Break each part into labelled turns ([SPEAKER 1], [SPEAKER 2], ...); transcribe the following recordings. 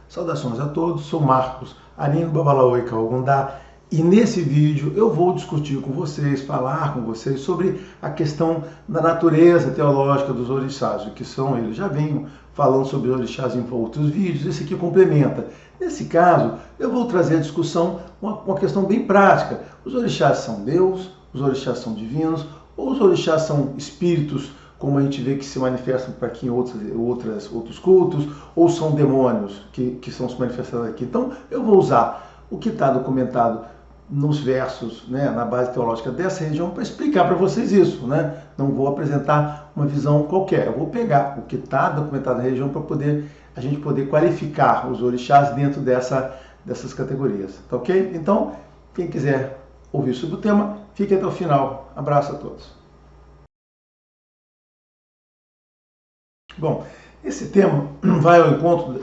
[SPEAKER 1] Saudações a todos, sou Marcos Arino Babalaô Calgundá e nesse vídeo eu vou discutir com vocês, falar com vocês sobre a questão da natureza teológica dos orixás, o que são eles. Já venho falando sobre orixás em outros vídeos, esse aqui complementa. Nesse caso, eu vou trazer a discussão uma questão bem prática. Os orixás são Deus, os orixás são divinos, ou os orixás são espíritos, como a gente vê que se manifestam para aqui em outros cultos, ou são demônios que são se manifestados aqui. Então, eu vou usar o que está documentado nos versos, né, na base teológica dessa região, para explicar para vocês isso. Né? Não vou apresentar uma visão qualquer, eu vou pegar o que está documentado na região para a gente poder qualificar os orixás dentro dessas categorias. Tá ok? Então, quem quiser ouvir sobre o tema, fique até o final. Abraço a todos. Bom, esse tema vai ao encontro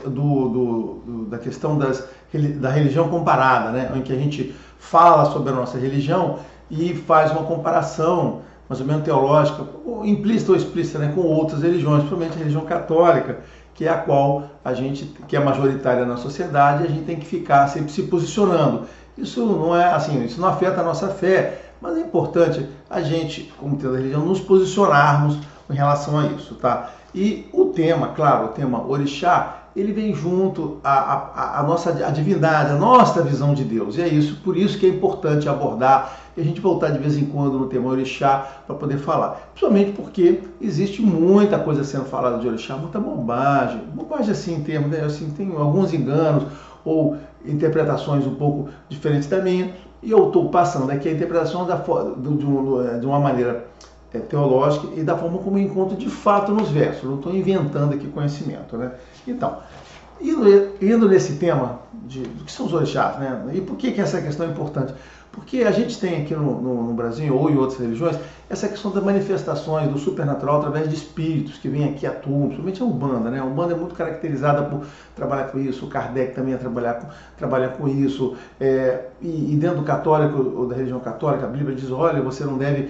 [SPEAKER 1] da questão da religião comparada, né? Em que a gente fala sobre a nossa religião e faz uma comparação, mais ou menos teológica, implícita ou explícita, né, com outras religiões, principalmente a religião católica, que é a qual que é majoritária na sociedade, a gente tem que ficar sempre se posicionando. Isso não é assim, isso não afeta a nossa fé, mas é importante a gente, como tendo a religião, nos posicionarmos em relação a isso, tá? E o tema, claro, o tema orixá, ele vem junto à a divindade, a nossa visão de Deus. E é isso, por isso que é importante abordar e a gente voltar de vez em quando no tema orixá para poder falar. Principalmente porque existe muita coisa sendo falada de orixá, muita bobagem. Bobagem assim em termos, né? Assim, tem alguns enganos ou interpretações um pouco diferentes da minha. E eu estou passando aqui a interpretação de uma maneira teológica e da forma como eu encontro de fato nos versos. Eu não estou inventando aqui conhecimento, né? Então, indo nesse tema do que são os orixás, né? E por que essa questão é importante? Porque a gente tem aqui no Brasil ou em outras religiões essa questão das manifestações do supernatural através de espíritos que vêm aqui atuam, principalmente a Umbanda, né? A Umbanda é muito caracterizada por trabalhar com isso, o Kardec também trabalha com isso, e dentro do católico ou da religião católica, a Bíblia diz, olha, você não deve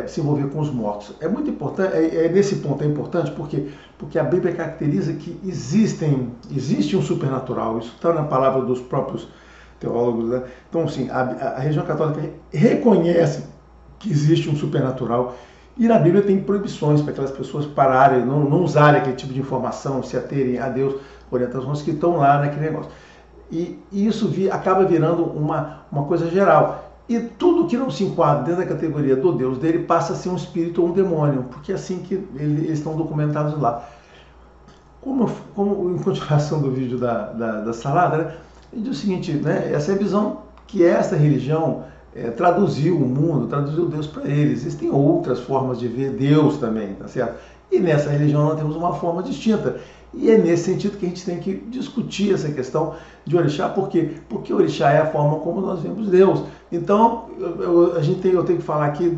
[SPEAKER 1] se envolver com os mortos. É muito importante, nesse ponto é importante porque a Bíblia caracteriza que existe um supernatural, isso está na palavra dos próprios teólogos, né? Então, sim, a religião católica reconhece que existe um supernatural e na Bíblia tem proibições para aquelas pessoas pararem, não usarem aquele tipo de informação, se aterem a Deus, orientações que estão lá naquele negócio. E isso acaba virando uma coisa geral. E tudo que não se enquadra dentro da categoria do Deus dele passa a ser um espírito ou um demônio, porque é assim que eles estão documentados lá. Como em continuação do vídeo da salada, né? Ele diz o seguinte, né? Essa é a visão que essa religião traduziu o mundo, traduziu Deus para eles. Existem outras formas de ver Deus também, tá certo? E nessa religião nós temos uma forma distinta. E é nesse sentido que a gente tem que discutir essa questão de orixá, por quê? Porque orixá é a forma como nós vemos Deus. Então, eu tenho que falar aqui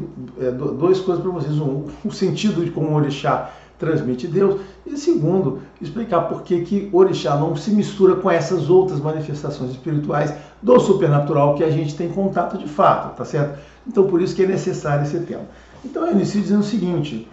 [SPEAKER 1] duas coisas para vocês. O sentido de como o orixá transmite Deus, e segundo, explicar por que orixá não se mistura com essas outras manifestações espirituais do supernatural que a gente tem contato de fato, tá certo? Então, por isso que é necessário esse tema. Então, eu inicio dizendo o seguinte,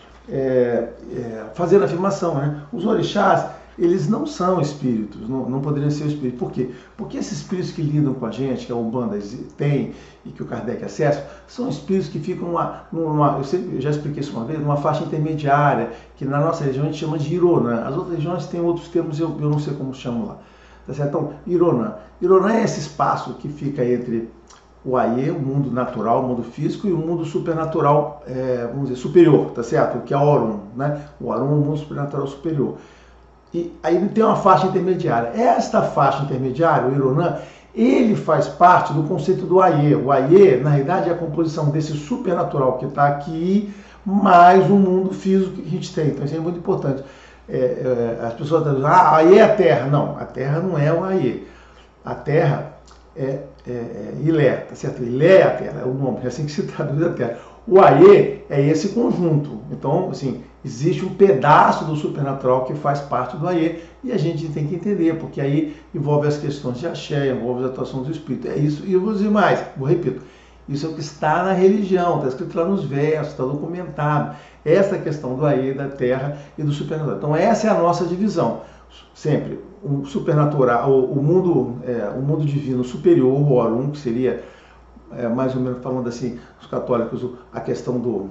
[SPEAKER 1] fazendo a afirmação, né? Os orixás, eles não são espíritos, não poderiam ser espíritos. Por quê? Porque esses espíritos que lidam com a gente, que a Umbanda tem e que o Kardec acessa, são espíritos que ficam eu já expliquei isso uma vez, numa faixa intermediária, que na nossa região a gente chama de Ironã. As outras regiões têm outros termos, eu não sei como chamam lá. Tá certo? Então, Ironã. Ironã é esse espaço que fica entre o Aie, o mundo natural, o mundo físico, e o mundo supernatural, vamos dizer, superior, tá certo? Que é o Orun, né? O Orun é o mundo supernatural superior. E aí ele tem uma faixa intermediária. Esta faixa intermediária, o Ironã, ele faz parte do conceito do Aie. O Aie, na realidade, é a composição desse supernatural que está aqui, mais o mundo físico que a gente tem. Então isso é muito importante. As pessoas dizem, a Aie é a Terra. Não, a Terra não é o Aie. A Terra é Ilé, tá certo? Ilé é a Terra, é o nome, é assim que se traduz a Terra. O Aie é esse conjunto. Então, assim, existe um pedaço do supernatural que faz parte do Aie e a gente tem que entender, porque aí envolve as questões de axé, envolve a atuação do espírito. É isso, e eu vou dizer mais, repito, isso é o que está na religião, está escrito lá nos versos, está documentado. Essa questão do Aie, da Terra e do supernatural. Então, essa é a nossa divisão. sempre um supernatural, o mundo divino superior, o Orum, que seria, mais ou menos falando assim, os católicos, a questão do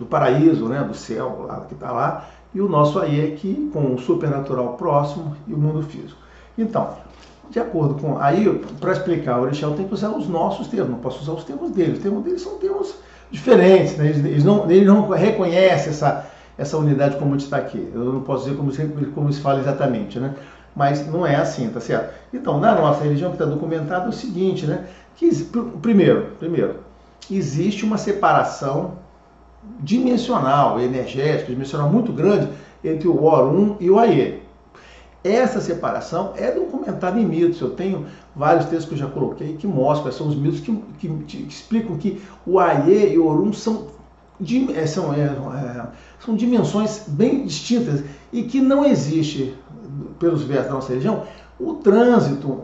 [SPEAKER 1] paraíso, né, do céu, lá, que está lá, e o nosso aí aqui, com o supernatural próximo e o mundo físico. Então, de acordo com... Aí, para explicar o orixá, eu tenho que usar os nossos termos, não posso usar os termos deles. Os termos deles são termos diferentes, né? Eles não reconhecem essa unidade como está aqui. Eu não posso dizer como se fala exatamente, né? Mas não é assim, tá certo? Então, na nossa religião, que está documentado, é o seguinte, né? Que, primeiro, existe uma separação dimensional, energética, dimensional muito grande entre o Orum e o Aie. Essa separação é documentada em mitos. Eu tenho vários textos que eu já coloquei que mostram quais são os mitos que explicam que o Aie e o Orum são dimensões bem distintas e que não existe, pelos versos da nossa religião, o trânsito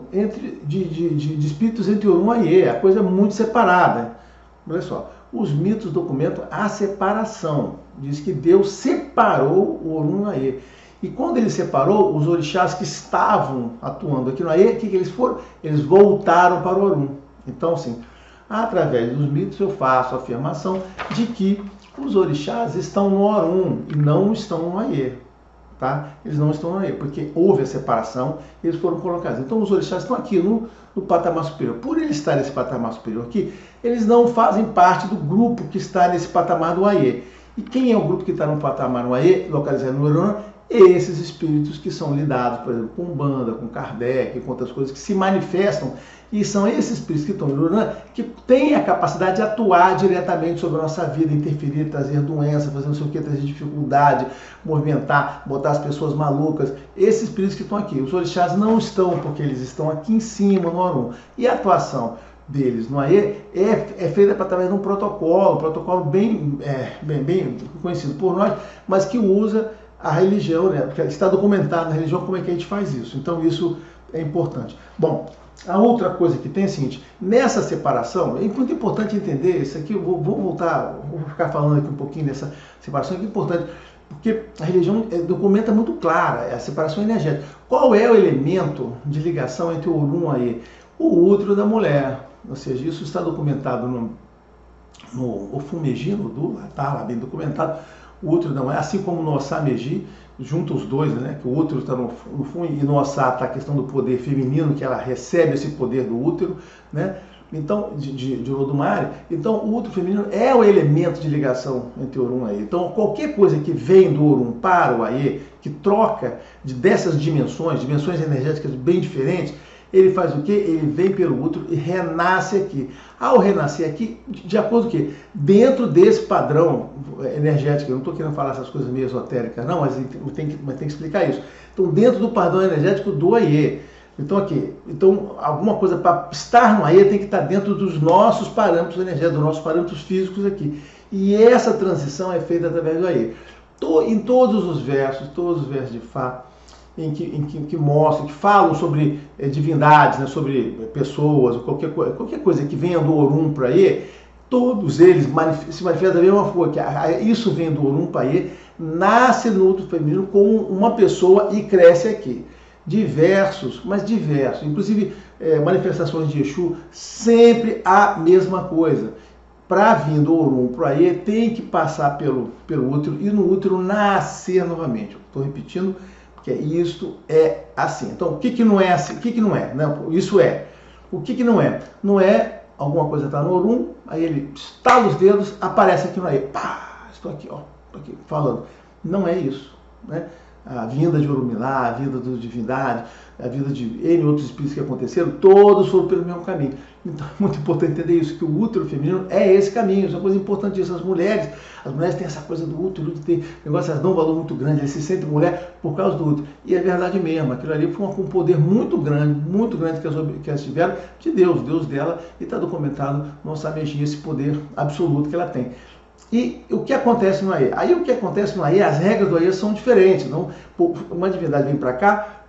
[SPEAKER 1] de espíritos entre Orum e Aie. A coisa é muito separada. Olha só, os mitos documentam a separação. Diz que Deus separou o Orum e o Aie. E quando ele separou, os orixás que estavam atuando aqui no Aie, o que eles foram? Eles voltaram para o Orum. Então, assim, através dos mitos eu faço a afirmação de que os orixás estão no Orum e não estão no Aie. Tá? Eles não estão no Aie, porque houve a separação e eles foram colocados. Então os orixás estão aqui no patamar superior. Por eles estarem nesse patamar superior aqui, eles não fazem parte do grupo que está nesse patamar do Aie. E quem é o grupo que está no patamar no Aie, localizado no Orum? Esses espíritos que são lidados, por exemplo, com Umbanda, com Kardec, com outras coisas que se manifestam, e são esses espíritos que estão em Urântia que têm a capacidade de atuar diretamente sobre a nossa vida, interferir, trazer doença, fazer não sei o que, trazer dificuldade, movimentar, botar as pessoas malucas. Esses espíritos que estão aqui, os orixás não estão, porque eles estão aqui em cima, no Orum. E a atuação deles no Aie é feita através de um protocolo bem conhecido por nós, mas que usa a religião, né? Porque está documentado na religião como é que a gente faz isso. Então isso é importante. Bom, a outra coisa que tem é a seguinte: nessa separação, é muito importante entender isso aqui. Eu vou ficar falando aqui um pouquinho dessa separação, que é importante, porque a religião documenta muito clara, é a separação energética. Qual é o elemento de ligação entre o Orum e o Aie? O útero da mulher. Ou seja, isso está documentado no Ofumegi, no Du, está lá bem documentado. O útero da mulher, assim como no Ossá Meji, junta os dois, né? Que o útero está no Fum e no Ossá está a questão do poder feminino, que ela recebe esse poder do útero, né? Então, de Olodumare. Então, o útero feminino é o elemento de ligação entre Orum e Aie. Então, qualquer coisa que vem do Orum para o Aie, que troca dessas dimensões energéticas bem diferentes, ele faz o quê? Ele vem pelo útero e renasce aqui. Ao renascer aqui, de acordo com o quê? Dentro desse padrão energético, eu não estou querendo falar essas coisas meio esotéricas, não, mas tem que explicar isso. Então, dentro do padrão energético do Aie. Então, aqui, alguma coisa para estar no Aie tem que estar dentro dos nossos parâmetros energéticos, dos nossos parâmetros físicos aqui. E essa transição é feita através do Aie. Em todos os versos de Fá, em que mostram, que falam sobre divindades, né, sobre pessoas, qualquer coisa que venha do Orum para Aie, todos eles se manifestam da mesma forma, que isso vem do Orum para Aie, nasce no útero feminino com uma pessoa e cresce aqui. Diversos, inclusive manifestações de Exu, sempre a mesma coisa. Para vir do Orum para o Aie, tem que passar pelo útero e no útero nascer novamente. Estou repetindo, porque isto é assim. Então, o que não é assim? O que não é? Não, isso é. O que não é? Não é alguma coisa está no Orum, aí ele estala os dedos, aparece aqui no Aie. Pá, estou aqui, ó, estou aqui falando. Não é isso, né? A vinda de Orumilá, a vinda da divindade, a vinda de N outros espíritos que aconteceram, todos foram pelo mesmo caminho. Então é muito importante entender isso, que o útero feminino é esse caminho. Isso é uma coisa importantíssima. As mulheres têm essa coisa do útero, de ter negócio, elas dão um valor muito grande, elas se sentem mulher por causa do útero. E é verdade mesmo, aquilo ali foi um poder muito grande que elas tiveram de Deus dela, e está documentado no Ossá Meji, esse poder absoluto que ela tem. E o que acontece no Aie? Aí o que acontece no Aie, as regras do Aie são diferentes. Então, uma divindade vem para cá,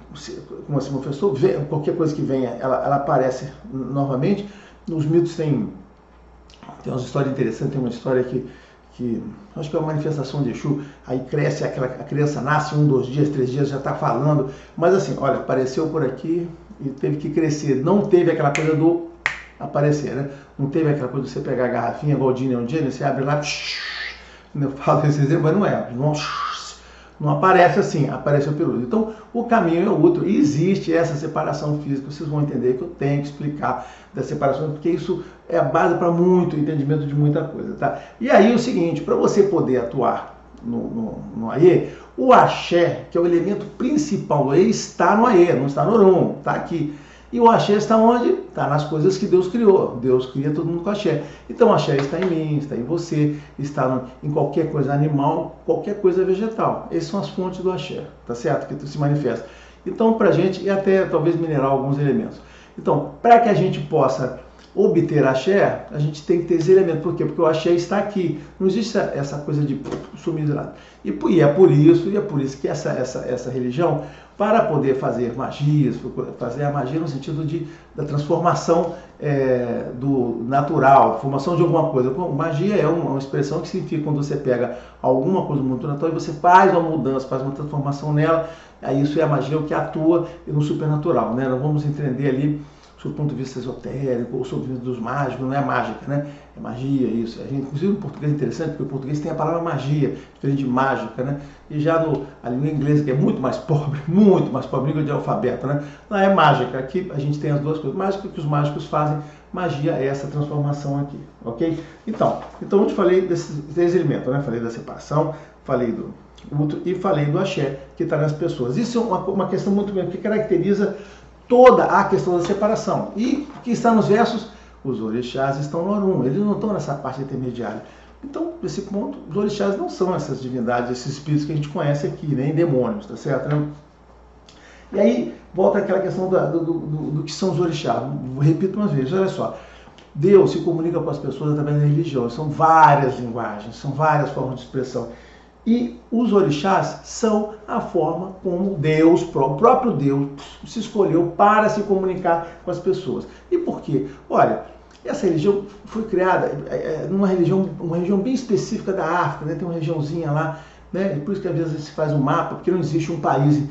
[SPEAKER 1] como assim, professor, qualquer coisa que venha, ela aparece novamente. Nos mitos tem umas histórias interessantes, tem uma história que que acho que é uma manifestação de Exu, aí cresce, a criança nasce 1, 2 dias, 3 dias, já está falando, mas assim, olha, apareceu por aqui e teve que crescer, não teve aquela coisa do aparecer, né? Não teve aquela coisa de você pegar a garrafinha, igual o Gene, você abre lá, eu falo esse exemplo, mas não é, não aparece assim, aparece o peludo. Então, o caminho é outro, e existe essa separação física, vocês vão entender que eu tenho que explicar da separação, porque isso é a base para muito entendimento de muita coisa, tá? E aí o seguinte, para você poder atuar no Aie, o axé, que é o elemento principal do Aie, está no Aie, não está no Orum, está aqui. E o axé está onde? Está nas coisas que Deus criou. Deus cria todo mundo com axé. Então o axé está em mim, está em você, está em qualquer coisa animal, qualquer coisa vegetal. Essas são as fontes do axé, tá certo? Que se manifesta. Então, para a gente, e até talvez minerar alguns elementos. Então, para que a gente possa obter axé, a gente tem que ter esse elemento. Por quê? Porque o axé está aqui. Não existe essa coisa de sumir de lado. E é por isso que essa religião, para poder fazer magias, fazer a magia no sentido da transformação do natural, formação de alguma coisa. Magia é uma expressão que significa quando você pega alguma coisa muito natural e você faz uma mudança, faz uma transformação nela, aí isso é a magia, o que atua no supernatural, né? Nós vamos entender ali sob o ponto de vista esotérico, ou sob o ponto de vista dos mágicos, não é mágica, né? É magia, isso. Inclusive no português é interessante, porque o português tem a palavra magia, diferente de mágica, né? E já a língua inglesa, que é muito mais pobre, língua de alfabeto, né? Lá é mágica. Aqui a gente tem as duas coisas. Mágica que os mágicos fazem, magia é essa transformação aqui, ok? Então eu te falei desses 3 elementos, né? Falei da separação, falei do outro e falei do axé, que está nas pessoas. Isso é uma questão muito grande, que caracteriza toda a questão da separação. E que está nos versos, os orixás estão no Orum, eles não estão nessa parte intermediária. Então, nesse ponto, os orixás não são essas divindades, esses espíritos que a gente conhece aqui, nem demônios, tá certo? Né? E aí, volta aquela questão do que são os orixás. Repito umas vezes, olha só. Deus se comunica com as pessoas através da religião. São várias linguagens, são várias formas de expressão. E os orixás são a forma como Deus, o próprio Deus, se escolheu para se comunicar com as pessoas. E por quê? Olha, essa religião foi criada uma região bem específica da África, né? Tem uma regiãozinha lá, né? E por isso que às vezes se faz um mapa, porque não existe um país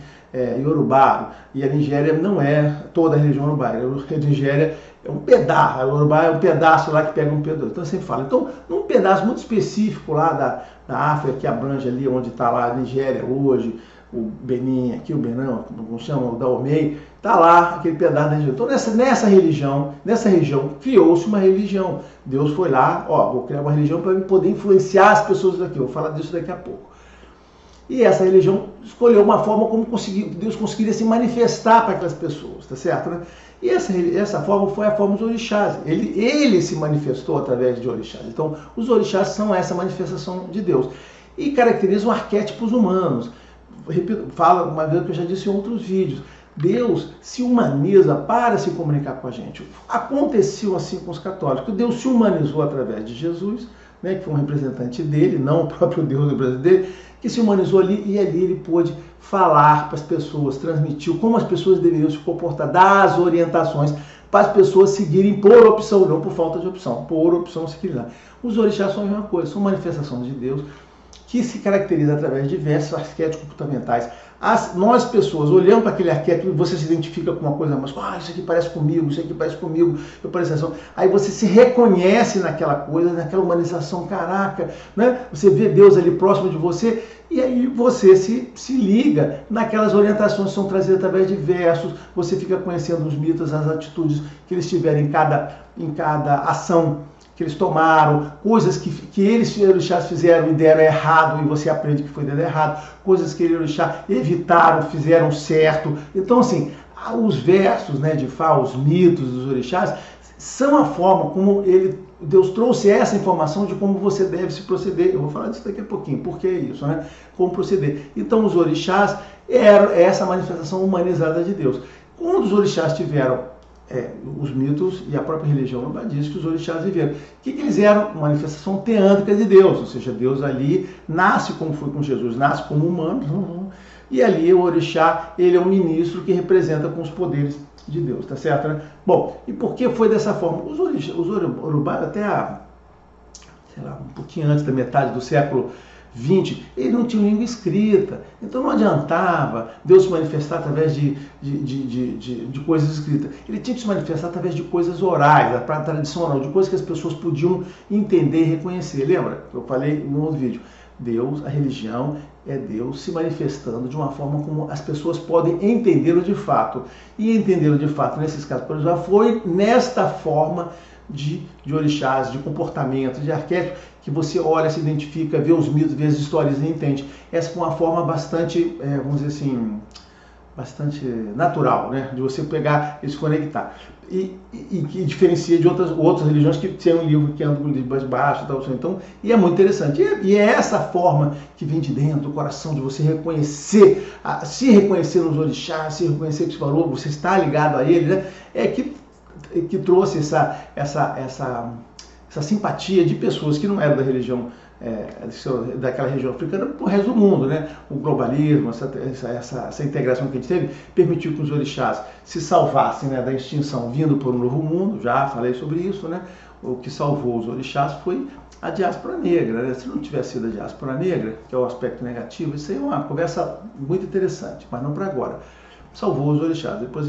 [SPEAKER 1] iorubá, e a Nigéria não é toda a região iorubá. A Nigéria é um pedaço, a Iorubá é um pedaço lá que pega um pedaço. Então eu sempre falo, então num pedaço muito específico lá da África, que abrange ali onde está lá a Nigéria hoje, o Benin, aqui o Benin, como chama, o Dahomey, está lá aquele pedaço da região. Então nessa região, criou-se uma religião. Deus foi lá, vou criar uma religião para poder influenciar as pessoas daqui, eu vou falar disso daqui a pouco. E essa religião escolheu uma forma como Deus conseguiria se manifestar para aquelas pessoas, tá certo, né? E essa forma foi a forma dos orixás. Ele se manifestou através de orixás. Então, os orixás são essa manifestação de Deus. E caracterizam arquétipos humanos. Repito, falo uma vez que eu já disse em outros vídeos. Deus se humaniza para se comunicar com a gente. Aconteceu assim com os católicos. Deus se humanizou através de Jesus, né, que foi um representante dele, não o próprio Deus, o representante dele, que se humanizou ali, e ali ele pôde falar para as pessoas, transmitiu como as pessoas deveriam se comportar, dar as orientações para as pessoas seguirem por opção, não por falta de opção, por opção seguirem lá. Os orixás são a mesma coisa, são manifestações de Deus que se caracteriza através de diversos arquétipos comportamentais. Nós pessoas olhamos para aquele arquétipo e você se identifica com uma coisa mais, isso aqui parece comigo, isso aqui parece comigo, eu pareço assim. Aí você se reconhece naquela coisa, naquela humanização, caraca, né? Você vê Deus ali próximo de você e aí você se liga naquelas orientações que são trazidas através de versos, você fica conhecendo os mitos, as atitudes que eles tiveram em cada ação que eles tomaram, coisas que eles, orixás, fizeram e deram errado, e você aprende que foi dando errado, coisas que eles, orixás, evitaram, fizeram certo. Então, assim, os versos, né, de Fá, os mitos dos orixás, são a forma como Deus trouxe essa informação de como você deve se proceder. Eu vou falar disso daqui a pouquinho, por que isso, né? Como proceder. Então, os orixás eram essa manifestação humanizada de Deus. Quando os orixás tiveram os mitos e a própria religião Urubá diz que os orixás viveram. O que eles eram? Uma manifestação teântrica de Deus, ou seja, Deus ali nasce como foi com Jesus, nasce como humano, e ali o orixá, ele é um ministro que representa com os poderes de Deus, tá certo, né? Bom, e por que foi dessa forma? Os Urubá, até sei lá, um pouquinho antes da metade do século XX, ele não tinha língua escrita. Então não adiantava Deus se manifestar através de coisas escritas. Ele tinha que se manifestar através de coisas orais, da tradição oral, de coisas que as pessoas podiam entender e reconhecer. Lembra? Eu falei no outro vídeo. Deus, a religião, é Deus se manifestando de uma forma como as pessoas podem entendê-lo de fato. E entendê-lo de fato, nesses casos, por exemplo, foi nesta forma de orixás, de comportamento, de arquétipo, que você olha, se identifica, vê os mitos, vê as histórias e entende. Essa foi uma forma bastante, vamos dizer assim, bastante natural, né? De você pegar e se conectar. E que diferencia de outras religiões que tem um livro que anda com o livro mais baixo e tal. Então, e é muito interessante. E é essa forma que vem de dentro do coração, de você reconhecer, se reconhecer nos orixás, se reconhecer que você está ligado a ele, né? É que trouxe essa simpatia de pessoas que não eram da religião, daquela região africana, para o resto do mundo, né? O globalismo, essa integração que a gente teve, permitiu que os orixás se salvassem, né, da extinção, vindo por um novo mundo. Já falei sobre isso, né? O que salvou os orixás foi a diáspora negra, né? Se não tivesse sido a diáspora negra, que é o aspecto negativo, isso aí é uma conversa muito interessante, mas não para agora. Salvou os orixás. Depois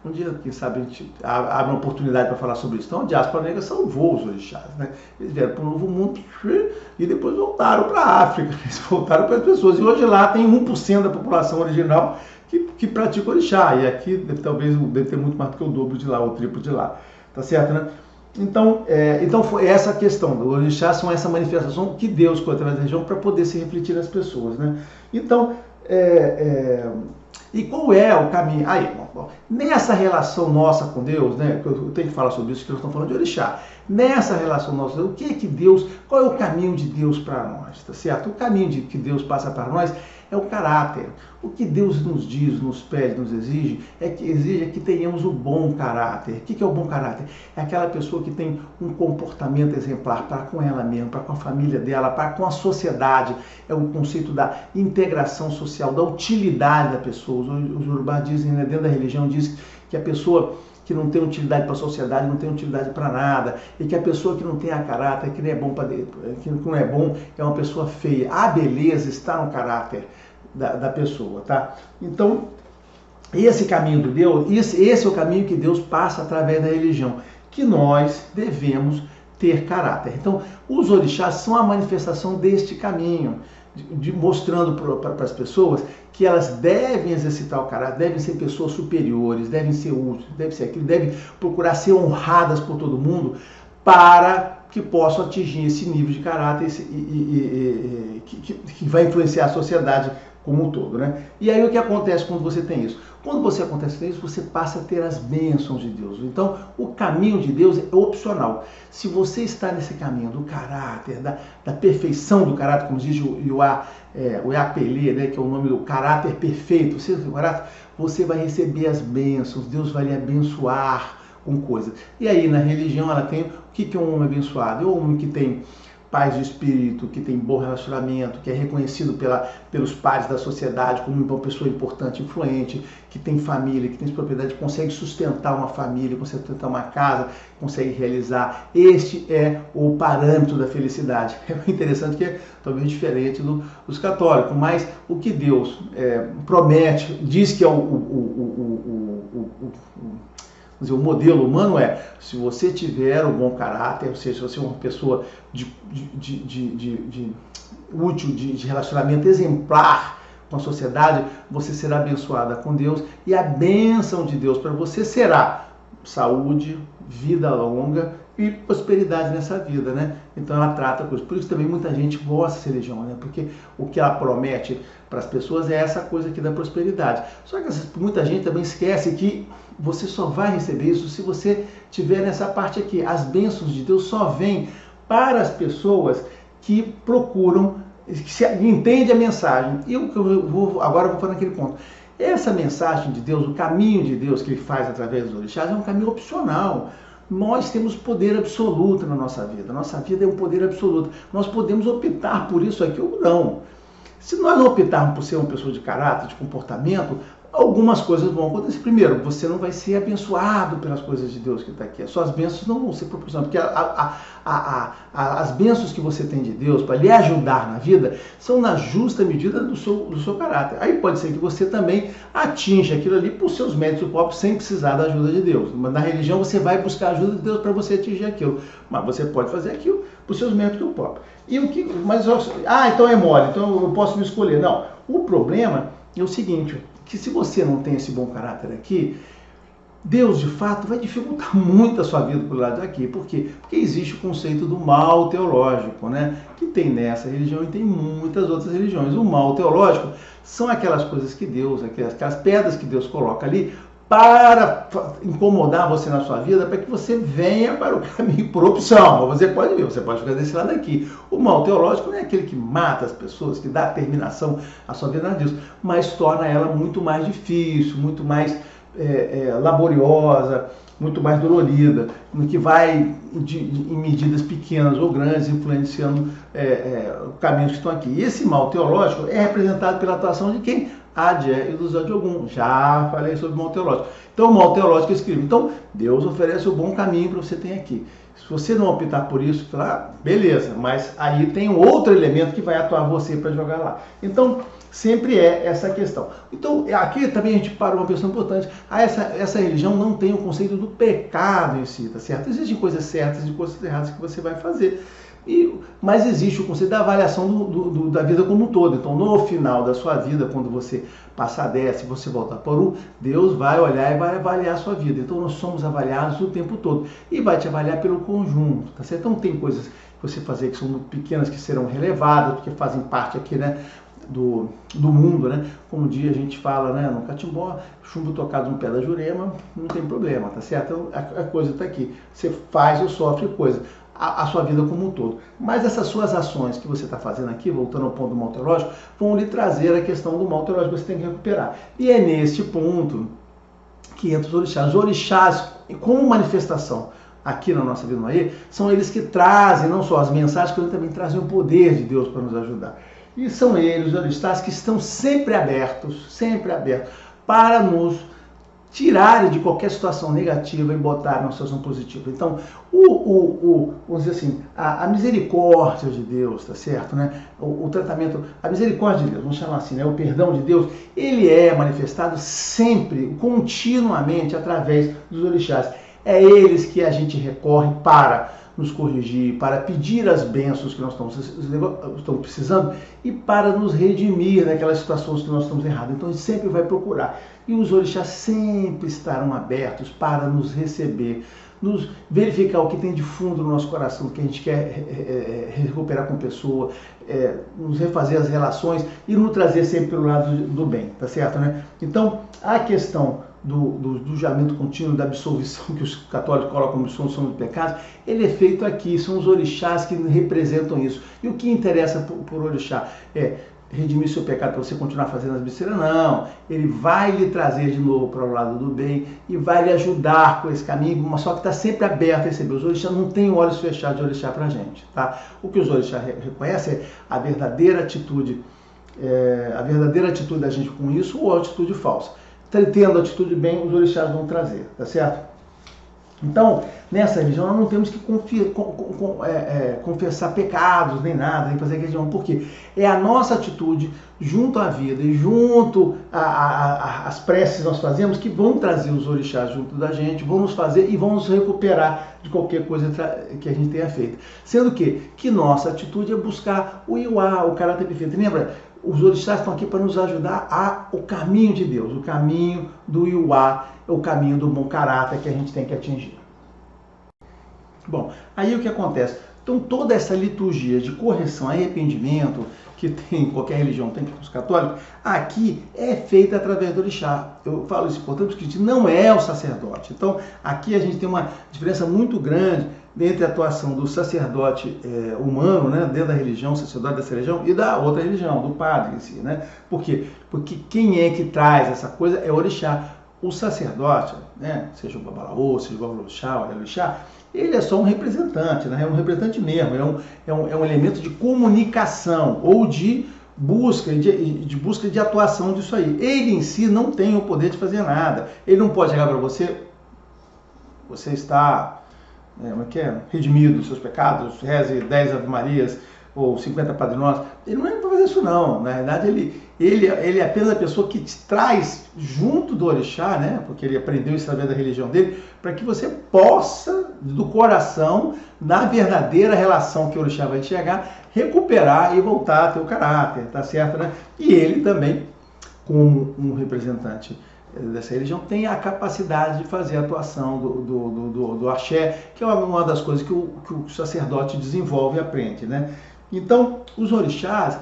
[SPEAKER 1] um dia, quem sabe, a gente abre uma oportunidade para falar sobre isso. Então, a diáspora negra salvou os orixás, né? Eles vieram para o Novo Mundo e depois voltaram para a África. Eles voltaram para as pessoas. E hoje lá tem 1% da população original que pratica orixá. E aqui deve ter muito mais do que o dobro de lá, ou o triplo de lá. Tá certo, né? Então foi essa a questão. Os orixás são essa manifestação que Deus colocou através da região para poder se refletir nas pessoas, né? Então, e qual é o caminho? Aí, nessa relação nossa com Deus, né? Eu tenho que falar sobre isso, que nós estamos falando de orixá. Nessa relação nossa, o que é que Deus, qual é o caminho de Deus para nós, tá certo? O caminho que Deus passa para nós é o caráter. O que Deus nos diz, nos pede, nos exige é que tenhamos o bom caráter. O que é o bom caráter? É aquela pessoa que tem um comportamento exemplar para com ela mesma, para com a família dela, para com a sociedade. É o conceito da integração social, da utilidade da pessoa. Os urubá dizem, né, dentro da religião, diz que a pessoa que não tem utilidade para a sociedade, não tem utilidade para nada, e que a pessoa que não tem a caráter, que não é bom que não é bom, é uma pessoa feia. A beleza está no caráter da pessoa, tá? Então, esse caminho de Deus, esse é o caminho que Deus passa através da religião, que nós devemos ter caráter. Então, os orixás são a manifestação deste caminho, mostrando para as pessoas que elas devem exercitar o caráter, devem ser pessoas superiores, devem ser úteis, devem ser aquilo, devem procurar ser honradas por todo mundo para que possam atingir esse nível de caráter que vai influenciar a sociedade como um todo, né? E aí o que acontece quando você tem isso? Quando você acontece isso, você passa a ter as bênçãos de Deus. Então, o caminho de Deus é opcional. Se você está nesse caminho do caráter, da perfeição do caráter, como diz o Iapelê, né, que é o nome do caráter perfeito, você vai receber as bênçãos, Deus vai lhe abençoar com coisas. E aí, na religião, ela tem o que é um homem abençoado? É um homem que tem paz de espírito, que tem bom relacionamento, que é reconhecido pelos pares da sociedade como uma pessoa importante, influente, que tem família, que tem propriedade, consegue sustentar uma família, consegue sustentar uma casa, consegue realizar. Este é o parâmetro da felicidade. É interessante que é talvez diferente dos católicos, mas o que Deus promete, diz que é o modelo humano é, se você tiver um bom caráter, ou seja, se você é uma pessoa útil, de relacionamento exemplar com a sociedade, você será abençoada com Deus, e a bênção de Deus para você será saúde, vida longa e prosperidade nessa vida, né? Então ela trata coisas. Por isso também muita gente gosta dessa religião, né? Porque o que ela promete para as pessoas é essa coisa aqui da prosperidade. Só que muita gente também esquece que você só vai receber isso se você tiver nessa parte aqui. As bênçãos de Deus só vêm para as pessoas que procuram, que entendem a mensagem. E agora eu vou falar naquele ponto. Essa mensagem de Deus, o caminho de Deus que ele faz através dos orixás, é um caminho opcional. Nós temos poder absoluto na nossa vida. Nossa vida é um poder absoluto. Nós podemos optar por isso aqui ou não. Se nós não optarmos por ser uma pessoa de caráter, de comportamento, algumas coisas vão acontecer. Primeiro, você não vai ser abençoado pelas coisas de Deus que está aqui. As suas bênçãos não vão ser proporcionadas, porque as bênçãos que você tem de Deus para lhe ajudar na vida são na justa medida do seu caráter. Aí pode ser que você também atinja aquilo ali por seus méritos próprios, sem precisar da ajuda de Deus. Mas na religião você vai buscar a ajuda de Deus para você atingir aquilo. Mas você pode fazer aquilo por seus méritos próprios. Então é mole, então eu posso me escolher. Não, o problema é o seguinte, que se você não tem esse bom caráter aqui, Deus de fato vai dificultar muito a sua vida pelo lado daqui. Por quê? Porque existe o conceito do mal teológico, né? Que tem nessa religião e tem muitas outras religiões. O mal teológico são aquelas coisas que Deus, aquelas pedras que Deus coloca ali para incomodar você na sua vida, para que você venha para o caminho por opção. Você pode ver, você pode ficar desse lado aqui. O mal teológico não é aquele que mata as pessoas, que dá terminação à sua vida, nada disso, mas torna ela muito mais difícil, muito mais laboriosa, muito mais dolorida, no que vai em medidas pequenas ou grandes, influenciando caminhos que estão aqui. E esse mal teológico é representado pela atuação de quem? Adé e dos Adiogum. Já falei sobre o mal teológico. Então, o mal teológico é escrito. Então, Deus oferece o bom caminho para você ter aqui. Se você não optar por isso, beleza, mas aí tem um outro elemento que vai atuar você para jogar lá. Então, sempre é essa questão. Então, aqui também a gente para uma questão importante. Essa religião não tem o conceito do pecado em si, tá certo? Existem coisas certas e coisas erradas que você vai fazer. Mas existe o conceito da avaliação da vida como um todo. Então, no final da sua vida, quando você passar dessa e você voltar para o Deus vai olhar e vai avaliar a sua vida. Então, nós somos avaliados o tempo todo. E vai te avaliar pelo conjunto, tá certo? Então, tem coisas que você fazer que são muito pequenas, que serão relevadas, porque fazem parte aqui, né, do mundo, né? Como um dia a gente fala, né, no catimbó, chumbo tocado no pé da Jurema, não tem problema, tá certo? Então, a coisa está aqui. Você faz ou sofre coisa. A sua vida como um todo. Mas essas suas ações que você está fazendo aqui, voltando ao ponto do mal teológico, vão lhe trazer a questão do mal teológico que você tem que recuperar. E é neste ponto que entra os orixás. Os orixás, como manifestação aqui na nossa vida aí, são eles que trazem não só as mensagens, como também trazem o poder de Deus para nos ajudar. E são eles, os orixás, que estão sempre abertos para nos tirarem de qualquer situação negativa e botar na situação positiva. Então, vamos dizer assim, a misericórdia de Deus, tá certo, né? O tratamento, a misericórdia de Deus, vamos chamar assim, né? O perdão de Deus, ele é manifestado sempre, continuamente, através dos orixás. É eles que a gente recorre para nos corrigir, para pedir as bênçãos que nós estamos precisando e para nos redimir daquelas situações que nós estamos errados. Então a gente sempre vai procurar. E os orixás sempre estarão abertos para nos receber, nos verificar o que tem de fundo no nosso coração, que a gente quer recuperar com a pessoa, nos refazer as relações e nos trazer sempre pelo lado do bem, tá certo, né? Então, a questão do julgamento contínuo, da absolvição que os católicos colocam como absolvição dos pecados, ele é feito aqui, são os orixás que representam isso. E o que interessa por orixá é redimir seu pecado para você continuar fazendo as besteiras? Não, ele vai lhe trazer de novo para o lado do bem e vai lhe ajudar com esse caminho, mas só que está sempre aberto a receber. Os orixás não têm olhos fechados de orixá para a gente, tá? O que os orixás reconhecem é a verdadeira atitude da gente com isso ou a atitude falsa. Tendo a atitude bem, os orixás vão trazer, tá certo? Então, nessa religião, nós não temos que confessar pecados, nem nada, nem fazer religião. Por quê? É a nossa atitude junto à vida e junto às preces que nós fazemos que vão trazer os orixás junto da gente, vão nos fazer e vão nos recuperar de qualquer coisa que a gente tenha feito. Sendo que nossa atitude é buscar o Iuá, o caráter perfeito. Lembra? Os orixás estão aqui para nos ajudar o caminho de Deus, o caminho do Iuá, o caminho do bom caráter que a gente tem que atingir. Bom, aí o que acontece? Então toda essa liturgia de correção, arrependimento, que tem em qualquer religião, tem os católicos, aqui é feita através do orixá. Eu falo isso importante porque a gente não é o sacerdote. Então aqui a gente tem uma diferença muito grande entre a atuação do sacerdote humano, né, dentro da religião, sacerdote dessa religião, e da outra religião, do padre em si, né? Por quê? Porque quem é que traz essa coisa é o orixá. O sacerdote, né, seja o babalaô, seja o babalorixá, o orixá, ele é só um representante, né? É um representante mesmo, é um elemento de comunicação ou de busca de atuação disso aí. Ele em si não tem o poder de fazer nada. Ele não pode chegar para você, você está redimido dos seus pecados, reze 10 Ave Marias ou 50 Padre Nosso. Ele não vai fazer isso não. Na verdade, ele é apenas a pessoa que te traz junto do orixá, né? Porque ele aprendeu isso através da religião dele, para que você possa, do coração, na verdadeira relação que o orixá vai enxergar, recuperar e voltar a ter o caráter, tá certo, né? E ele também, como um representante dessa religião, tem a capacidade de fazer a atuação do axé, que é uma das coisas que o sacerdote desenvolve e aprende, né? Então, os orixás,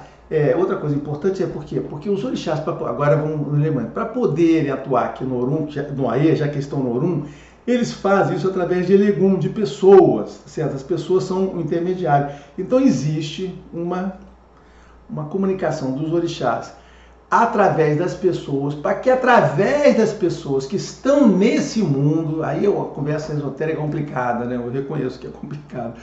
[SPEAKER 1] outra coisa importante é por quê? Porque os orixás, agora vamos lembrando, para poderem atuar aqui no Orum, no Aê, já que estão no Orum, eles fazem isso através de Elegum, de pessoas, certo? As pessoas são o intermediário. Então existe uma comunicação dos orixás através das pessoas, para que através das pessoas que estão nesse mundo, aí a conversa esotérica é complicada, né? Eu reconheço que é complicado,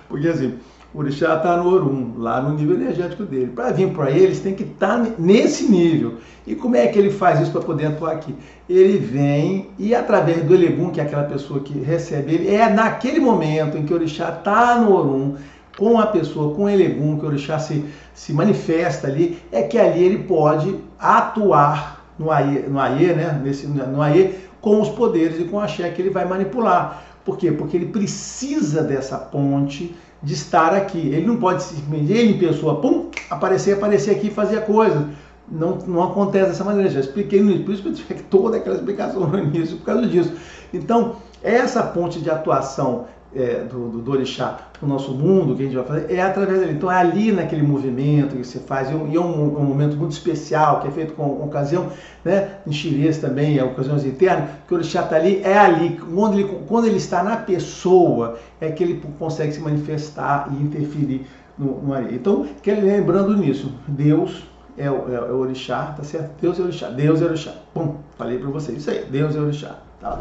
[SPEAKER 1] porque assim, o orixá está no Orum, lá no nível energético dele. Para vir para eles tem que estar nesse nível. E como é que ele faz isso para poder atuar aqui? Ele vem e através do Elegum, que é aquela pessoa que recebe ele, é naquele momento em que o orixá está no Orum, com a pessoa, com o Elegum, que o orixá se manifesta ali, é que ali ele pode atuar no Aê, né? No Aê, com os poderes e com a axé que ele vai manipular. Por quê? Porque ele precisa dessa ponte de estar aqui. Ele não pode simplesmente, ele em pessoa, aparecer aqui e fazer a coisa. Não acontece dessa maneira. Já expliquei no início, por isso que eu tive toda aquela explicação no início, por causa disso. Então, essa ponte de atuação do orixá no nosso mundo, que a gente vai fazer, é através dele. Então é ali naquele movimento que você faz, e é um momento muito especial, que é feito com ocasião, né, em xirês também, é ocasiões internas, que o orixá está ali, é ali, quando ele está na pessoa, é que ele consegue se manifestar e interferir no Aê. Então, lembrando nisso, Deus é o orixá, tá certo? Deus é orixá, Deus é orixá. Falei para vocês, isso aí, Deus é orixá, tá?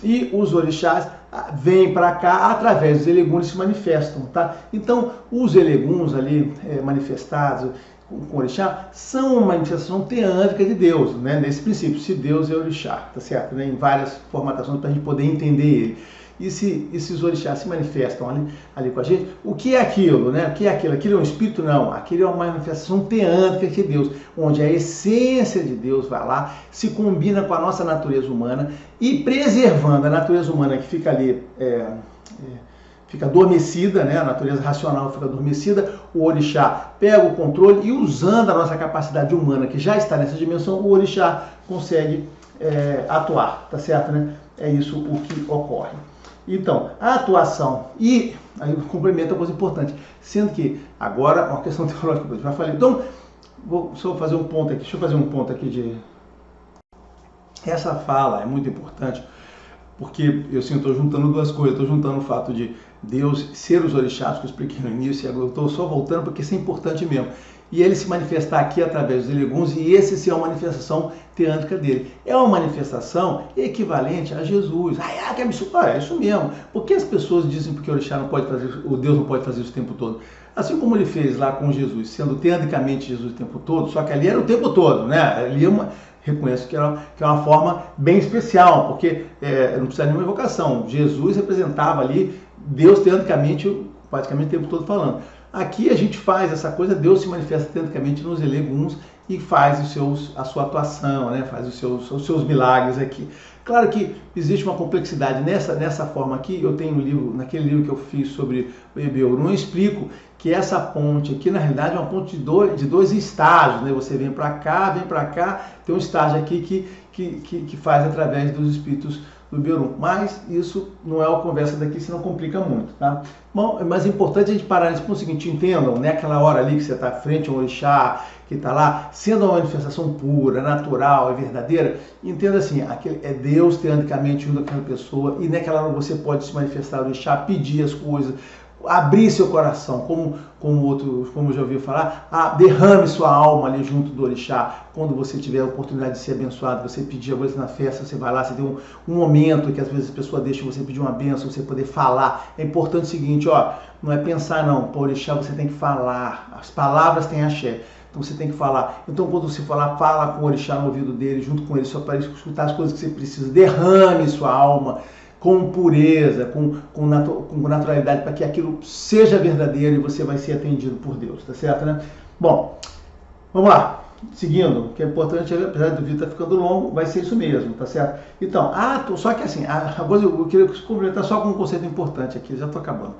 [SPEAKER 1] E os orixás vêm para cá através dos eleguns se manifestam, tá? Então, os eleguns ali manifestados com o orixá são uma manifestação teânica de Deus, né? Nesse princípio, se Deus é orixá, tá certo? Né? Em várias formatações para a gente poder entender ele. E se esses orixás se manifestam ali com a gente, o que é aquilo, né? O que é aquilo? Aquilo é um espírito? Não. Aquilo é uma manifestação teânica de Deus, onde a essência de Deus vai lá, se combina com a nossa natureza humana e preservando a natureza humana que fica ali, fica adormecida, né? A natureza racional fica adormecida, o orixá pega o controle e usando a nossa capacidade humana, que já está nessa dimensão, o orixá consegue atuar, tá certo, né? É isso o que ocorre. Então, a atuação, e aí complementa a coisa importante, sendo que agora uma questão teológica, eu já falei, então, deixa eu fazer um ponto aqui essa fala é muito importante, porque eu estou juntando duas coisas, estou juntando o fato de Deus ser os orixás, que eu expliquei no início, e agora eu estou só voltando porque isso é importante mesmo. E ele se manifestar aqui através dos eleguns, e esse ser uma manifestação teântica dele. É uma manifestação equivalente a Jesus. Que absurdo! É isso mesmo. Por que as pessoas dizem que o orixá não pode fazer, o Deus não pode fazer isso o tempo todo? Assim como ele fez lá com Jesus, sendo teanicamente Jesus o tempo todo, só que ali era o tempo todo, né? Ali reconheço que é uma forma bem especial, porque não precisa de nenhuma evocação. Jesus representava ali Deus teanicamente, praticamente o tempo todo falando. Aqui a gente faz essa coisa, Deus se manifesta teanicamente nos eleguns e faz a sua atuação, né? Faz os seus milagres aqui. Claro que existe uma complexidade nessa forma aqui. Eu tenho um livro, naquele livro que eu fiz sobre o Ebeorum, eu explico que essa ponte aqui, na realidade, é uma ponte de dois estágios, né? Você vem para cá, tem um estágio aqui que faz através dos espíritos do Ebeorum. Mas isso não é uma conversa daqui, senão complica muito, tá? Bom, mas é importante a gente parar nisso, por seguinte, entendam, né? Aquela hora ali que você está frente ao orixá, que está lá, sendo uma manifestação pura, natural, verdadeira, entenda assim, é Deus teanicamente junto com aquela pessoa, e naquela hora você pode se manifestar ao orixá, pedir as coisas, abrir seu coração, como já ouviu falar, derrame sua alma ali junto do orixá. Quando você tiver a oportunidade de ser abençoado, você pedir, às vezes na festa, você vai lá, você tem um momento que às vezes a pessoa deixa você pedir uma bênção, você poder falar. É importante o seguinte, não é pensar não, para o orixá você tem que falar, as palavras têm axé. Então você tem que falar. Então quando você falar, fala com o orixá no ouvido dele, junto com ele, só para escutar as coisas que você precisa. Derrame sua alma com pureza, com naturalidade, para que aquilo seja verdadeiro e você vai ser atendido por Deus, tá certo, né? Bom, vamos lá. Seguindo, o que é importante, apesar do vídeo estar ficando longo, vai ser isso mesmo, tá certo? Então, só que assim, agora eu queria complementar só com um conceito importante aqui, já estou acabando.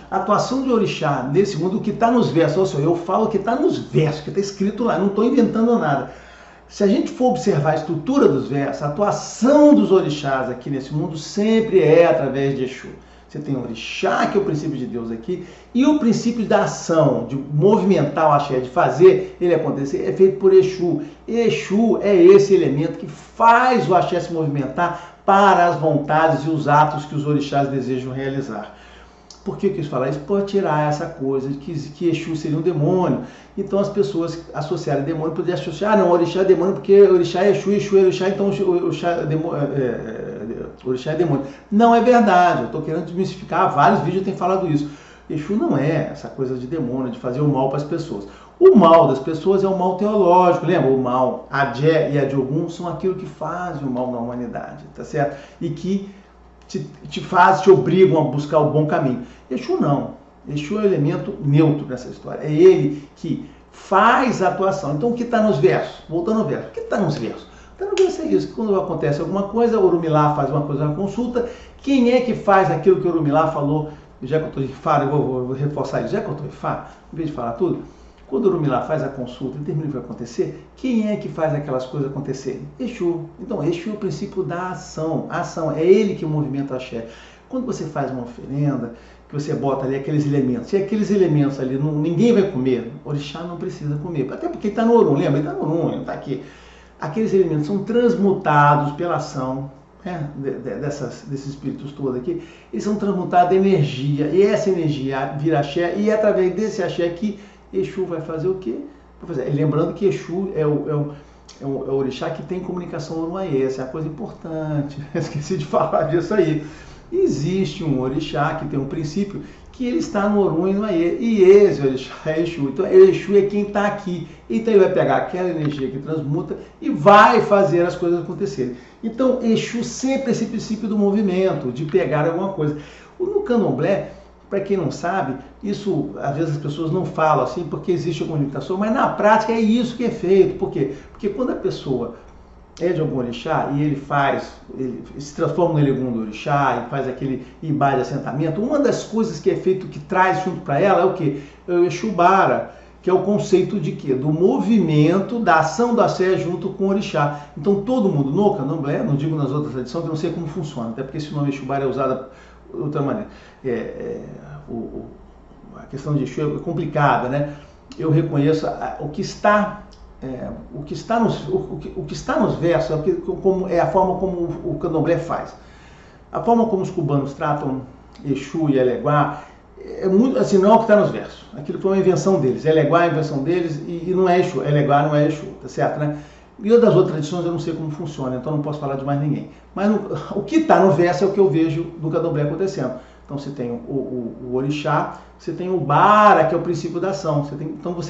[SPEAKER 1] A atuação de orixá nesse mundo, o que está nos versos, ou seja, eu falo o que está nos versos, que está escrito lá, não estou inventando nada. Se a gente for observar a estrutura dos versos, a atuação dos orixás aqui nesse mundo sempre é através de Exu. Você tem o orixá, que é o princípio de Deus aqui, e o princípio da ação, de movimentar o axé, de fazer ele acontecer, é feito por Exu. Exu é esse elemento que faz o axé se movimentar para as vontades e os atos que os orixás desejam realizar. Por que eu quis falar isso? Por tirar essa coisa de que Exu seria um demônio. Então as pessoas associarem demônio, poderiam associar, não, orixá é demônio porque orixá é Exu, Exu é orixá, então orixá é demônio. Não é verdade, eu estou querendo desmistificar, vários vídeos eu tenho falado isso. Exu não é essa coisa de demônio, de fazer o mal para as pessoas. O mal das pessoas é o mal teológico, lembra? O mal, Adé e Adjogum são aquilo que fazem o mal na humanidade, tá certo? E que te obrigam a buscar o bom caminho. Exu não. Exu é o elemento neutro nessa história. É ele que faz a atuação. Então o que está nos versos? Voltando ao verso. O que está nos versos? Está no verso é isso. Quando acontece alguma coisa, Orumilá faz uma coisa na consulta. Quem é que faz aquilo que Orumilá falou? Já que eu estou de Fá, eu vou reforçar isso. Já que eu estou de Fá, em vez de falar tudo, quando o Orumilá faz a consulta e termina o que vai acontecer, quem é que faz aquelas coisas acontecerem? Exu. Então, Exu é o princípio da ação. A ação é ele que movimenta o axé. Quando você faz uma oferenda, que você bota ali aqueles elementos, e aqueles elementos ali ninguém vai comer, o orixá não precisa comer. Até porque ele está no Orum, lembra? Ele está no Orum, ele não está aqui. Aqueles elementos são transmutados pela ação, né, desses espíritos todos aqui, eles são transmutados em energia, e essa energia vira axé, e é através desse axé que Exu vai fazer o quê? Lembrando que Exu é o orixá que tem comunicação uruaiê, essa é a coisa importante, esqueci de falar disso aí. Existe um orixá que tem um princípio que ele está no Orum e no Aie, e esse orixá é Exu. Então Exu é quem está aqui, então ele vai pegar aquela energia que transmuta e vai fazer as coisas acontecerem. Então Exu sempre é esse princípio do movimento, de pegar alguma coisa. No Candomblé, para quem não sabe, isso às vezes as pessoas não falam assim porque existe a comunicação, mas na prática é isso que é feito. Por quê? Porque quando a pessoa é de algum orixá e ele se transforma no Elegum do orixá e faz aquele ibá de assentamento, uma das coisas que é feito, que traz junto para ela é o quê? É o Exubara, que é o conceito de quê? Do movimento, da ação da axé junto com o orixá. Então todo mundo no Candomblé, não digo nas outras tradições, que eu não sei como funciona, até porque esse nome Exubara é usado de outra maneira. A questão de Exu é complicada, né? Eu reconheço o que está nos versos, é a forma como o Candomblé faz. A forma como os cubanos tratam Exu e Eleguá é muito assim, não é o que está nos versos. Aquilo foi uma invenção deles. Eleguá é a invenção deles e não é Exu. Eleguá não é Exu, tá certo, né? E das outras tradições eu não sei como funciona, então não posso falar de mais ninguém. Mas o que está no verso é o que eu vejo do Candomblé acontecendo. Então você tem o orixá, você tem o bara, que é o princípio da ação. Então por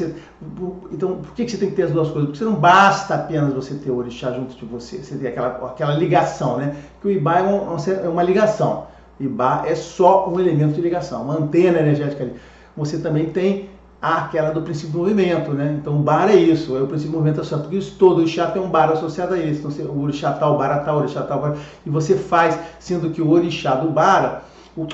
[SPEAKER 1] que você tem que ter as duas coisas? Porque você não basta apenas você ter o orixá junto de você. Você tem aquela ligação, né? Que o ibá é uma ligação. Ibá é só um elemento de ligação, uma antena energética ali. Você também tem aquela do princípio do movimento, né? Então o bara é isso, é o princípio do movimento associado. Porque isso todo, o orixá tem um bara associado a isso. Então o orixá tal, o bara tal, o orixá tal, o bara. E você faz, sendo que o orixá do bara, o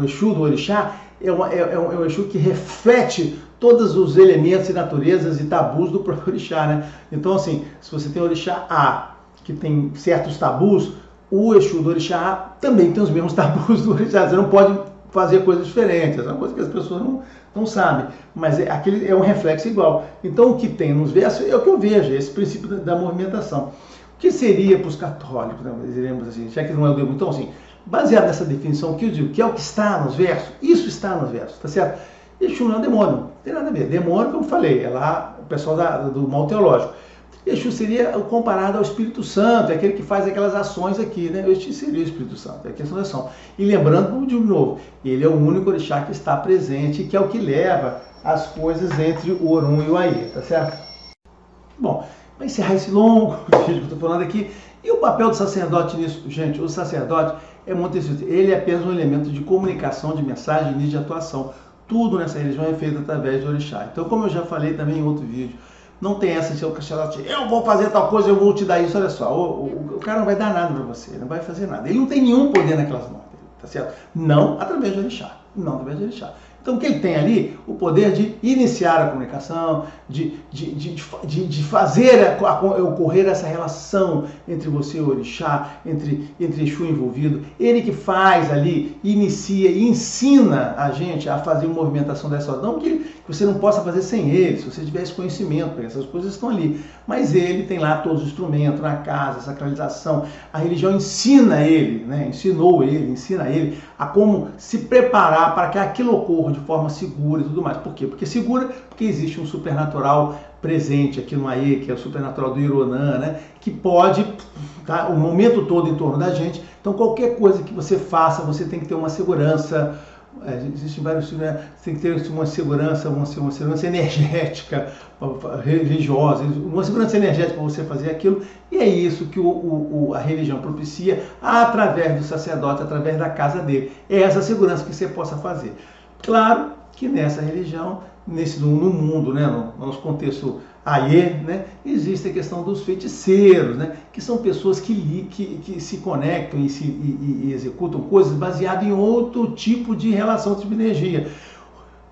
[SPEAKER 1] Exu do orixá é um Exu que reflete todos os elementos e naturezas e tabus do próprio orixá, né? Então assim, se você tem o orixá A, que tem certos tabus, o Exu do orixá A também tem os mesmos tabus do orixá. Você não pode fazer coisas diferentes, é uma coisa que as pessoas não sabem, mas aquele é um reflexo igual. Então o que tem nos versos é o que eu vejo, esse princípio da movimentação. O que seria para os católicos, né, diremos assim, já que não é o Deus, então assim, baseado nessa definição que eu digo, que é o que está nos versos, isso está nos versos, tá certo? Exu não é um demônio, não tem nada a ver. Demônio, como eu falei, é lá o pessoal do mal teológico. Exu seria comparado ao Espírito Santo, é aquele que faz aquelas ações aqui, né? Exu seria o Espírito Santo, é a questão da ação. E lembrando, de novo, ele é o único orixá que está presente, que é o que leva as coisas entre o Orum e o Aie, tá certo? Bom, vai encerrar esse longo vídeo que eu estou falando aqui. E o papel do sacerdote nisso? Gente, o sacerdote é muito difícil. Ele é apenas um elemento de comunicação, de mensagem e de atuação. Tudo nessa religião é feito através de orixá. Então, como eu já falei também em outro vídeo, não tem essa de ser o sacerdote, eu vou fazer tal coisa, eu vou te dar isso. Olha só, o cara não vai dar nada para você, ele não vai fazer nada. Ele não tem nenhum poder naquelas mãos, tá certo? Não através de orixá. Não através de orixá. Então, o que ele tem ali? O poder de iniciar a comunicação, de fazer ocorrer essa relação entre você e o orixá, entre Exu envolvido. Ele que faz ali, inicia e ensina a gente a fazer uma movimentação dessa ordem. Não que você não possa fazer sem ele, se você tiver esse conhecimento, porque essas coisas estão ali. Mas ele tem lá todos os instrumentos, na casa, a sacralização. A religião ensina ele, né? Ensina ele a como se preparar para que aquilo ocorra de forma segura e tudo mais. Por quê? Porque segura, porque existe um supernatural presente aqui no Aie, que é o supernatural do Ironã, né? Que pode estar o momento todo em torno da gente. Então, qualquer coisa que você faça, você tem que ter uma segurança. Existem vários tipos, né? Você tem que ter uma segurança energética, religiosa, uma segurança energética para você fazer aquilo, e é isso que a religião propicia através do sacerdote, através da casa dele. É essa segurança que você possa fazer. Claro que nessa religião, no mundo, né, no nosso contexto Aie, né, existe a questão dos feiticeiros, né, que são pessoas que se conectam e executam coisas baseadas em outro tipo de relação, tipo de energia.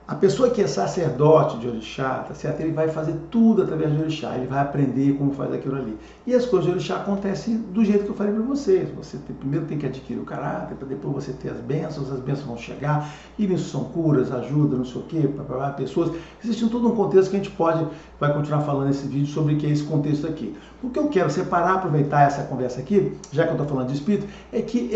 [SPEAKER 1] A pessoa que é sacerdote de orixá, tá certo? Ele vai fazer tudo através de orixá, ele vai aprender como faz aquilo ali. E as coisas de orixá acontecem do jeito que eu falei para vocês. Você primeiro tem que adquirir o caráter, para depois você ter as bênçãos vão chegar, e nisso são curas, ajuda, não sei o quê, para pessoas. Existe todo um contexto que a gente vai continuar falando nesse vídeo sobre o que é esse contexto aqui. O que eu quero separar, aproveitar essa conversa aqui, já que eu estou falando de espírito, é que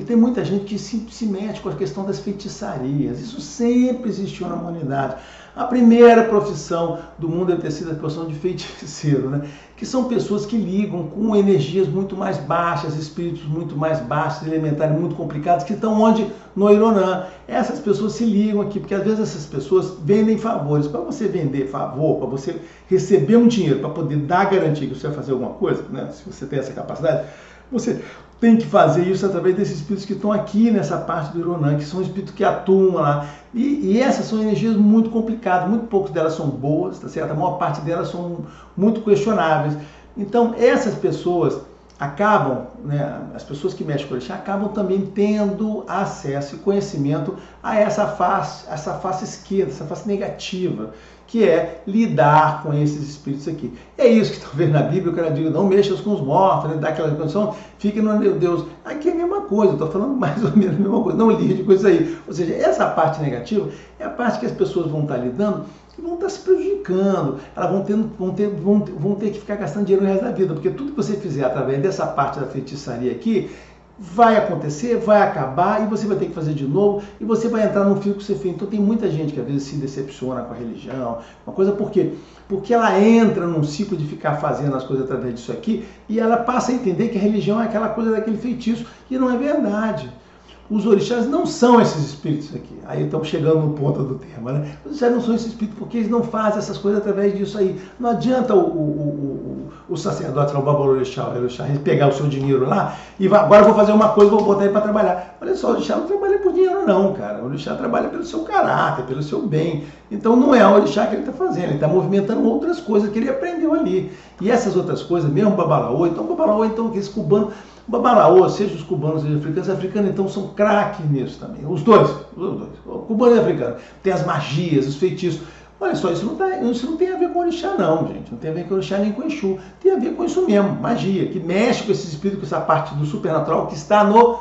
[SPEAKER 1] tem muita gente que se mete com a questão das feitiçarias. Isso sempre existiu na humanidade. A primeira profissão do mundo deve ter sido a profissão de feiticeiro, né? Que são pessoas que ligam com energias muito mais baixas, espíritos muito mais baixos, elementares muito complicados, que estão onde? No Ironã. Essas pessoas se ligam aqui, porque às vezes essas pessoas vendem favores. Para você vender favor, para você receber um dinheiro, para poder dar garantia que você vai fazer alguma coisa, né? Se você tem essa capacidade, você tem que fazer isso através desses espíritos que estão aqui nessa parte do Ironã, que são espíritos que atuam lá. E essas são energias muito complicadas, muito poucas delas são boas, tá certo? A maior parte delas são muito questionáveis. Então, essas pessoas acabam, né, as pessoas que mexem com o orixá acabam também tendo acesso e conhecimento a essa face esquerda, essa face negativa, que é lidar com esses espíritos aqui. É isso que estão vendo na Bíblia, o cara diz, não mexas com os mortos, né, dá aquela condição, fique no meu Deus. Aqui é a mesma coisa, eu estou falando mais ou menos a mesma coisa, não lide com isso aí. Ou seja, essa parte negativa é a parte que as pessoas vão estar lidando e vão estar se prejudicando, elas vão ter que ficar gastando dinheiro no resto da vida, porque tudo que você fizer através dessa parte da feitiçaria aqui, vai acontecer, vai acabar e você vai ter que fazer de novo e você vai entrar num fio que você fez. Então tem muita gente que às vezes se decepciona com a religião, uma coisa por quê? Porque ela entra num ciclo de ficar fazendo as coisas através disso aqui e ela passa a entender que a religião é aquela coisa daquele feitiço e não é verdade. Os orixás não são esses espíritos aqui. Aí estamos chegando no ponto do tema, né? Os orixás não são esses espíritos porque eles não fazem essas coisas através disso aí. Não adianta o sacerdote, o babalorixá, ele pegar o seu dinheiro lá e agora eu vou fazer uma coisa, vou botar ele para trabalhar. Olha só, o orixá não trabalha por dinheiro não, cara. O orixá trabalha pelo seu caráter, pelo seu bem. Então não é o orixá que ele está fazendo, ele está movimentando outras coisas que ele aprendeu ali. E essas outras coisas, mesmo o babalaô, então aqueles cubanos, babalaô, seja os cubanos, seja os africanos então são craques nisso também. Os dois. O cubano e o africano. Tem as magias, os feitiços. Olha só, isso não tem a ver com orixá não, gente. Não tem a ver com orixá nem com Exu. Tem a ver com isso mesmo, magia, que mexe com esses espíritos, com essa parte do supernatural que está no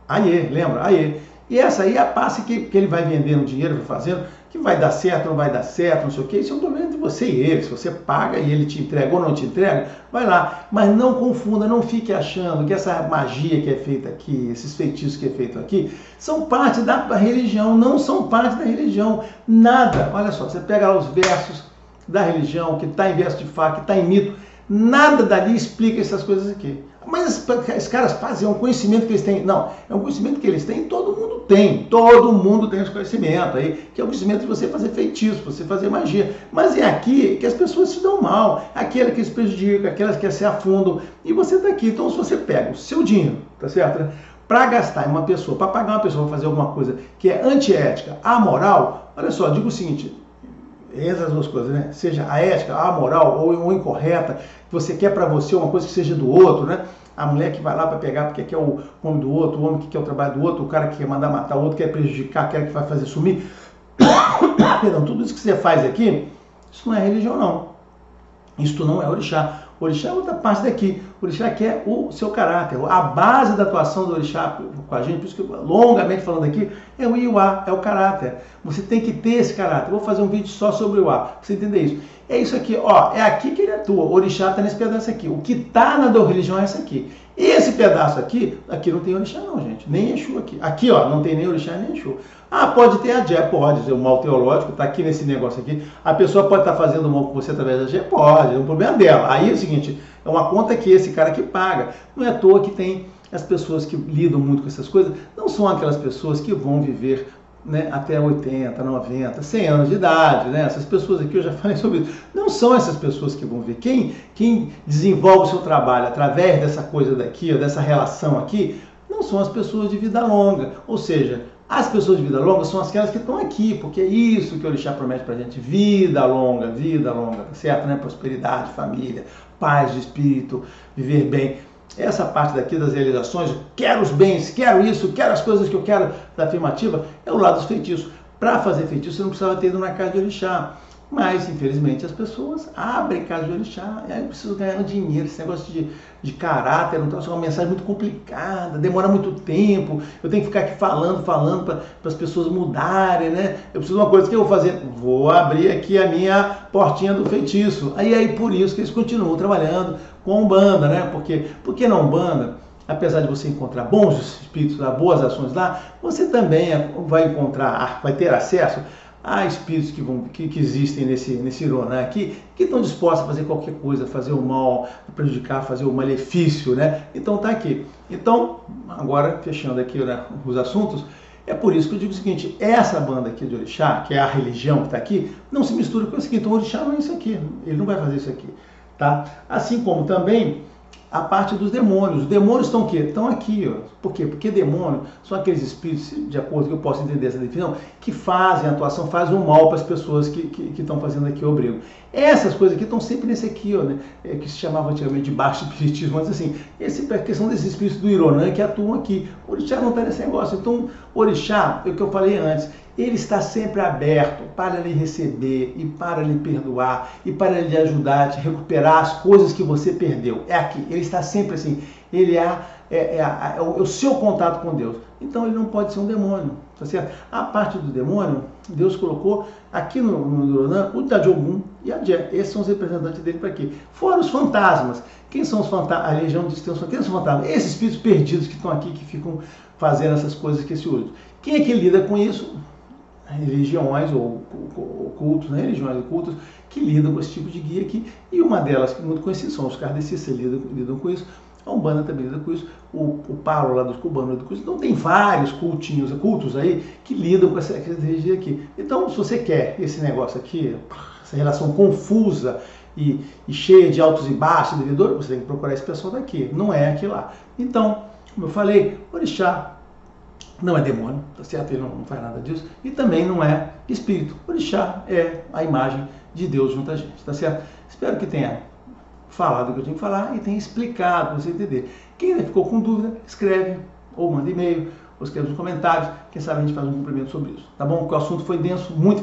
[SPEAKER 1] Aie, lembra? Aie. E essa aí é a passe que ele vai vendendo dinheiro, vai fazendo, que vai dar certo, não vai dar certo, não sei o que. Isso é um problema entre você e ele. Se você paga e ele te entrega ou não te entrega, vai lá. Mas não confunda, não fique achando que essa magia que é feita aqui, esses feitiços que é feito aqui, são parte da religião, não são parte da religião. Nada. Olha só, você pega lá os versos da religião, que está em verso de Fá, que está em mito, nada dali explica essas coisas aqui. Mas os caras fazem, é um conhecimento que eles têm. Não, é um conhecimento que eles têm, todo mundo tem, todo mundo tem esse conhecimento aí, que é o conhecimento de você fazer feitiço, você fazer magia. Mas é aqui que as pessoas se dão mal, aquelas que se prejudicam, aquelas que se afundam, e você está aqui. Então, se você pega o seu dinheiro, tá certo, né, para gastar em uma pessoa, para pagar uma pessoa para fazer alguma coisa que é antiética, amoral, olha só, digo o seguinte, essas duas coisas, né? Seja a ética, a moral ou incorreta, que você quer para você uma coisa que seja do outro, né? A mulher que vai lá para pegar porque quer o homem do outro, o homem que quer o trabalho do outro, o cara que quer mandar matar o outro, quer prejudicar, quer que vai fazer sumir. Perdão, tudo isso que você faz aqui, isso não é religião, não. Isto não é orixá. Orixá é outra parte daqui. Orixá que é o seu caráter. A base da atuação do orixá com a gente, por isso que eu, longamente falando aqui, é o Iuá, é o caráter. Você tem que ter esse caráter. Vou fazer um vídeo só sobre o Iuá, pra você entender isso. É isso aqui, ó, é aqui que ele atua. O orixá está nesse pedaço aqui. O que está na da religião é essa aqui. Esse pedaço aqui não tem orixá não, gente. Nem Exu aqui. Aqui, ó, não tem nem orixá nem Exu. Ah, pode ter a Jé, pode ser o mal teológico, está aqui nesse negócio aqui. A pessoa pode estar fazendo mal com você através da Jé? Pode, é um problema dela. Aí é o seguinte, é uma conta que esse cara que paga. Não é à toa que tem as pessoas que lidam muito com essas coisas, não são aquelas pessoas que vão viver, né, até 80, 90, 100 anos de idade, né? Essas pessoas aqui, eu já falei sobre isso, não são essas pessoas que vão ver. Quem desenvolve o seu trabalho através dessa coisa daqui, ou dessa relação aqui, não são as pessoas de vida longa, ou seja, as pessoas de vida longa são aquelas que estão aqui, porque é isso que o orixá promete pra gente, vida longa, certo, né? Prosperidade, família, paz de espírito, viver bem. Essa parte daqui das realizações, quero os bens, quero isso, quero as coisas que eu quero da afirmativa, é o lado dos feitiços. Para fazer feitiço, você não precisava ter ido na casa de orixá. Mas, infelizmente, as pessoas abrem casa de orixá, e aí eu preciso ganhar dinheiro, esse negócio de caráter, não é uma mensagem muito complicada, demora muito tempo, eu tenho que ficar aqui falando para as pessoas mudarem, né? Eu preciso de uma coisa que eu vou fazer, vou abrir aqui a minha portinha do feitiço. Aí por isso que eles continuam trabalhando com a Umbanda, né? Porque na Umbanda, apesar de você encontrar bons espíritos, boas ações lá, você também vai encontrar, vai ter acesso há espíritos que existem nesse Ironá aqui, que estão dispostos a fazer qualquer coisa, fazer o mal, prejudicar, fazer o malefício, né? Então tá aqui. Então, agora fechando aqui, né, os assuntos, é por isso que eu digo o seguinte, essa banda aqui de orixá, que é a religião que está aqui, não se mistura com isso aqui. Então o orixá não é isso aqui, ele não vai fazer isso aqui, tá? Assim como também a parte dos demônios. Os demônios estão o quê? Estão aqui, ó. Por quê? Porque demônio são aqueles espíritos, de acordo com que eu posso entender essa definição, que fazem a atuação, fazem o mal para as pessoas que estão fazendo aqui o obrigo. Essas coisas aqui estão sempre nesse aqui, ó, né? Que se chamava antigamente de baixo espiritismo, mas assim, a questão desses espíritos do Ironá que atuam aqui. O orixá não está nesse negócio. Então, o orixá, é o que eu falei antes, ele está sempre aberto para lhe receber e para lhe perdoar e para lhe ajudar a te recuperar as coisas que você perdeu. É aqui, ele está sempre assim, ele é o seu contato com Deus. Então ele não pode ser um demônio, tá certo? A parte do demônio, Deus colocou aqui no Ironá o Djogum e a Jé. Esses são os representantes dele para aqui. Fora os fantasmas. Quem são os fantasmas? A religião diz que tem os fantasmas. Esses espíritos perdidos que estão aqui, que ficam fazendo essas coisas que esse outro. Quem é que lida com isso? Religiões ou cultos, né? Religiões e cultos que lidam com esse tipo de guia aqui, e uma delas, que muito conhecida, são os kardecistas, lidam com isso, a Umbanda também lida com isso, o Paulo lá dos cubanos lida com isso, então tem vários cultos aí que lidam com essa energia aqui. Então, se você quer esse negócio aqui, essa relação confusa e cheia de altos e baixos, você tem que procurar esse pessoal daqui, não é aqui lá. Então, como eu falei, orixá não é demônio, tá certo? Ele não faz nada disso. E também não é espírito. Orixá é a imagem de Deus junto a gente, tá certo? Espero que tenha falado o que eu tinha que falar e tenha explicado para você entender. Quem ainda ficou com dúvida, escreve, ou manda e-mail, ou escreve nos comentários. Quem sabe a gente faz um cumprimento sobre isso, tá bom? Porque o assunto foi denso, muito